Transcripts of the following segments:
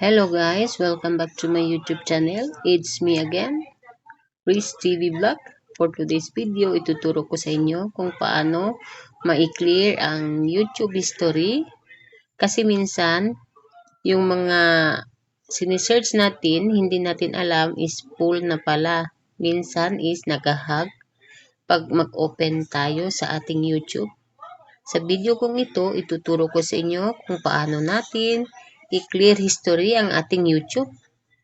Hello guys, welcome back to my YouTube channel. It's me again, Riz TV Vlog. For today's video, ituturo ko sa inyo kung paano ma-clear ang YouTube history. Kasi minsan, yung mga sinesearch natin, hindi natin alam is full na pala. Minsan is nag-hag pag mag-open tayo sa ating YouTube. Sa video kong ito, ituturo ko sa inyo kung paano natin i-clear history ang ating YouTube.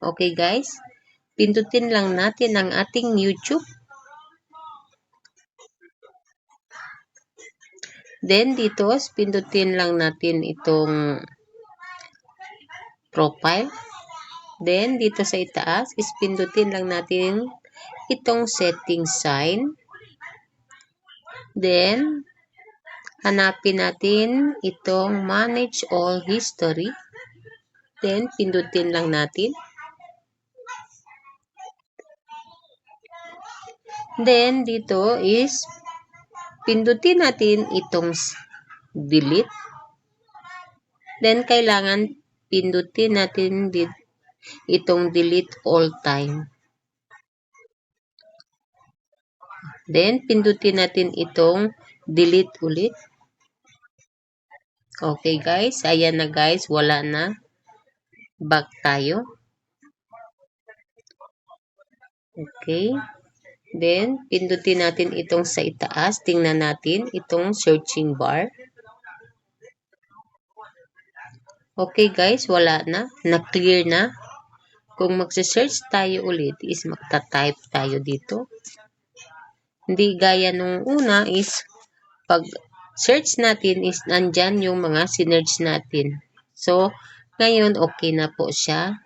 Okay guys? Pindutin lang natin ang ating YouTube. Then dito, pindutin lang natin itong profile. Then dito sa itaas, pindutin lang natin itong setting sign. Then, hanapin natin itong manage all history. Then, pindutin lang natin. Then, dito is pindutin natin itong delete. Then, kailangan pindutin natin itong delete all time. Then, pindutin natin itong delete ulit. Okay guys, ayan na guys, wala na. Back tayo. Okay. Then, pindutin natin itong sa itaas. Tingnan natin itong searching bar. Okay guys, wala na. Na-clear na. Kung magse-search tayo ulit is magta-type tayo dito. Hindi gaya nung una is pag search natin is nandyan yung mga sinerch natin. So, ngayon okay na po siya.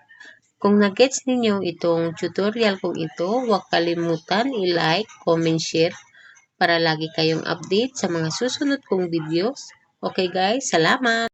Kung nag-gets ninyo itong tutorial kong ito, huwag kalimutan i-like, comment, share para lagi kayong update sa mga susunod kong videos. Okay guys, salamat!